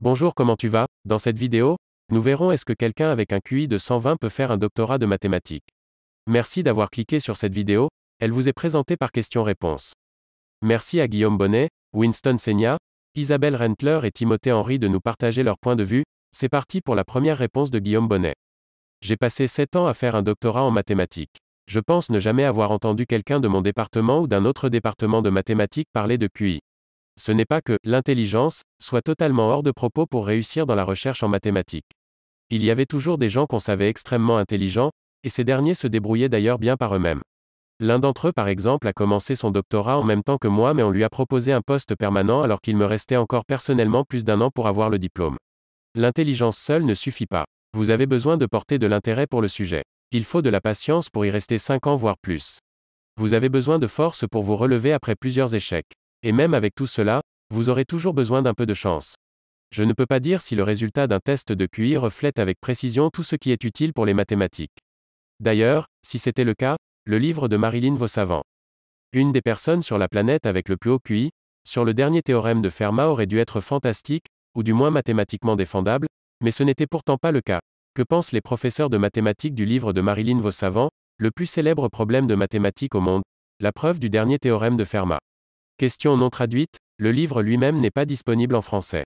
Bonjour, comment tu vas? Dans cette vidéo, nous verrons est-ce que quelqu'un avec un QI de 120 peut faire un doctorat de mathématiques. Merci d'avoir cliqué sur cette vidéo, elle vous est présentée par questions-réponses. Merci à Guillaume Bonnet, Winston Seigna, Isabelle Rentler et Timothée Henry de nous partager leur point de vue. C'est parti pour la première réponse de Guillaume Bonnet. J'ai passé 7 ans à faire un doctorat en mathématiques. Je pense ne jamais avoir entendu quelqu'un de mon département ou d'un autre département de mathématiques parler de QI. Ce n'est pas que l'intelligence soit totalement hors de propos pour réussir dans la recherche en mathématiques. Il y avait toujours des gens qu'on savait extrêmement intelligents, et ces derniers se débrouillaient d'ailleurs bien par eux-mêmes. L'un d'entre eux par exemple a commencé son doctorat en même temps que moi mais on lui a proposé un poste permanent alors qu'il me restait encore personnellement plus d'un an pour avoir le diplôme. L'intelligence seule ne suffit pas. Vous avez besoin de porter de l'intérêt pour le sujet. Il faut de la patience pour y rester 5 ans voire plus. Vous avez besoin de force pour vous relever après plusieurs échecs. Et même avec tout cela, vous aurez toujours besoin d'un peu de chance. Je ne peux pas dire si le résultat d'un test de QI reflète avec précision tout ce qui est utile pour les mathématiques. D'ailleurs, si c'était le cas, le livre de Marilyn vaut savant. Une des personnes sur la planète avec le plus haut QI, sur le dernier théorème de Fermat aurait dû être fantastique, ou du moins mathématiquement défendable, mais ce n'était pourtant pas le cas. Que pensent les professeurs de mathématiques du livre de Marilyn vaut savant, le plus célèbre problème de mathématiques au monde, la preuve du dernier théorème de Fermat? Question non traduite, le livre lui-même n'est pas disponible en français.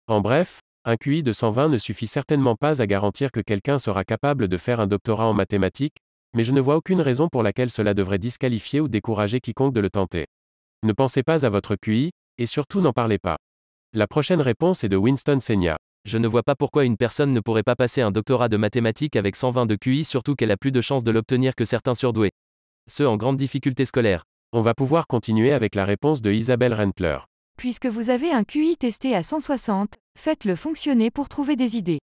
En bref, un QI de 120 ne suffit certainement pas à garantir que quelqu'un sera capable de faire un doctorat en mathématiques, mais je ne vois aucune raison pour laquelle cela devrait disqualifier ou décourager quiconque de le tenter. Ne pensez pas à votre QI, et surtout n'en parlez pas. La prochaine réponse est de Winston Seigna. Je ne vois pas pourquoi une personne ne pourrait pas passer un doctorat de mathématiques avec 120 de QI, surtout qu'elle a plus de chances de l'obtenir que certains surdoués. Ceux en grande difficulté scolaire. On va pouvoir continuer avec la réponse de Isabelle Rentler. Puisque vous avez un QI testé à 160, faites-le fonctionner pour trouver des idées.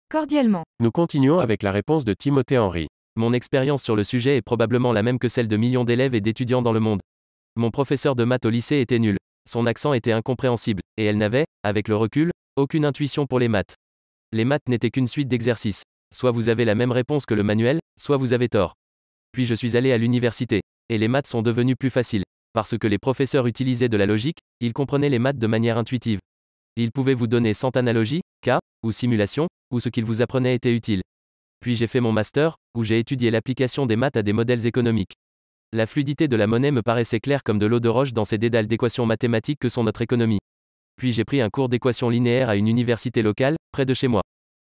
Cordialement. Nous continuons avec la réponse de Timothée Henry. Mon expérience sur le sujet est probablement la même que celle de millions d'élèves et d'étudiants dans le monde. Mon professeur de maths au lycée était nul. Son accent était incompréhensible, et elle n'avait, avec le recul, aucune intuition pour les maths. Les maths n'étaient qu'une suite d'exercices. Soit vous avez la même réponse que le manuel, soit vous avez tort. Puis je suis allé à l'université. Et les maths sont devenus plus faciles. Parce que les professeurs utilisaient de la logique, ils comprenaient les maths de manière intuitive. Ils pouvaient vous donner 100 analogies, cas, ou simulations, où ce qu'ils vous apprenaient était utile. Puis j'ai fait mon master, où j'ai étudié l'application des maths à des modèles économiques. La fluidité de la monnaie me paraissait claire comme de l'eau de roche dans ces dédales d'équations mathématiques que sont notre économie. Puis j'ai pris un cours d'équations linéaires à une université locale, près de chez moi.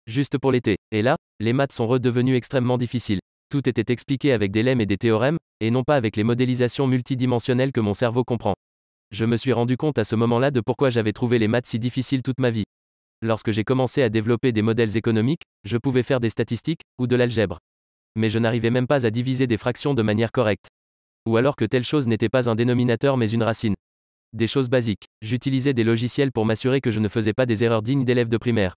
Juste pour l'été. Et là, les maths sont redevenues extrêmement difficiles. Tout était expliqué avec des lemmes et des théorèmes, et non pas avec les modélisations multidimensionnelles que mon cerveau comprend. Je me suis rendu compte à ce moment-là de pourquoi j'avais trouvé les maths si difficiles toute ma vie. Lorsque j'ai commencé à développer des modèles économiques, je pouvais faire des statistiques, ou de l'algèbre. Mais je n'arrivais même pas à diviser des fractions de manière correcte. Ou alors que telle chose n'était pas un dénominateur mais une racine. Des choses basiques. J'utilisais des logiciels pour m'assurer que je ne faisais pas des erreurs dignes d'élèves de primaire.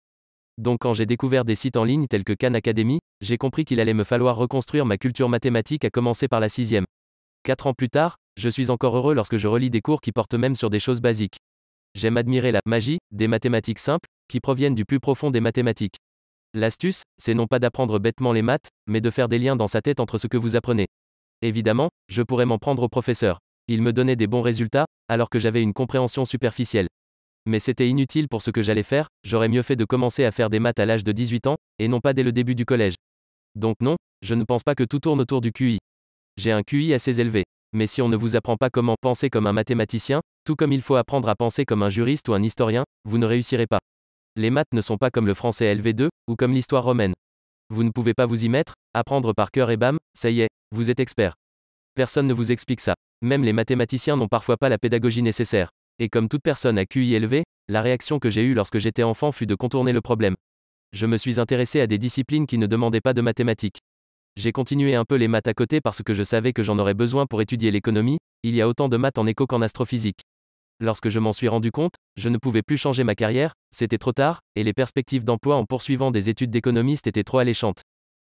Donc quand j'ai découvert des sites en ligne tels que Khan Academy, j'ai compris qu'il allait me falloir reconstruire ma culture mathématique à commencer par la 6e. 4 ans plus tard, je suis encore heureux lorsque je relis des cours qui portent même sur des choses basiques. J'aime admirer la magie des mathématiques simples, qui proviennent du plus profond des mathématiques. L'astuce, c'est non pas d'apprendre bêtement les maths, mais de faire des liens dans sa tête entre ce que vous apprenez. Évidemment, je pourrais m'en prendre au professeur. Il me donnait des bons résultats, alors que j'avais une compréhension superficielle. Mais c'était inutile pour ce que j'allais faire, j'aurais mieux fait de commencer à faire des maths à l'âge de 18 ans, et non pas dès le début du collège. Donc non, je ne pense pas que tout tourne autour du QI. J'ai un QI assez élevé. Mais si on ne vous apprend pas comment penser comme un mathématicien, tout comme il faut apprendre à penser comme un juriste ou un historien, vous ne réussirez pas. Les maths ne sont pas comme le français LV2, ou comme l'histoire romaine. Vous ne pouvez pas vous y mettre, apprendre par cœur et bam, ça y est, vous êtes expert. Personne ne vous explique ça. Même les mathématiciens n'ont parfois pas la pédagogie nécessaire. Et comme toute personne à QI élevé, la réaction que j'ai eue lorsque j'étais enfant fut de contourner le problème. Je me suis intéressé à des disciplines qui ne demandaient pas de mathématiques. J'ai continué un peu les maths à côté parce que je savais que j'en aurais besoin pour étudier l'économie, il y a autant de maths en éco qu'en astrophysique. Lorsque je m'en suis rendu compte, je ne pouvais plus changer ma carrière, c'était trop tard, et les perspectives d'emploi en poursuivant des études d'économiste étaient trop alléchantes.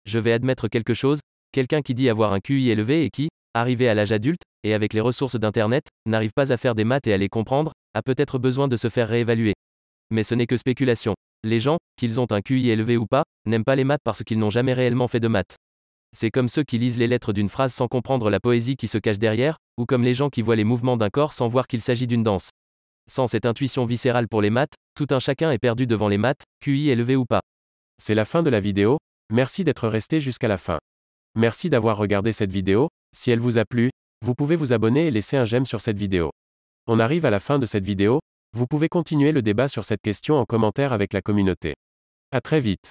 Je vais admettre quelque chose, quelqu'un qui dit avoir un QI élevé et qui, arrivé à l'âge adulte, et avec les ressources d'Internet, n'arrive pas à faire des maths et à les comprendre, a peut-être besoin de se faire réévaluer. Mais ce n'est que spéculation. Les gens, qu'ils ont un QI élevé ou pas, n'aiment pas les maths parce qu'ils n'ont jamais réellement fait de maths. C'est comme ceux qui lisent les lettres d'une phrase sans comprendre la poésie qui se cache derrière, ou comme les gens qui voient les mouvements d'un corps sans voir qu'il s'agit d'une danse. Sans cette intuition viscérale pour les maths, tout un chacun est perdu devant les maths, QI élevé ou pas. C'est la fin de la vidéo, merci d'être resté jusqu'à la fin. Merci d'avoir regardé cette vidéo, si elle vous a plu, vous pouvez vous abonner et laisser un j'aime sur cette vidéo. On arrive à la fin de cette vidéo, vous pouvez continuer le débat sur cette question en commentaire avec la communauté. À très vite.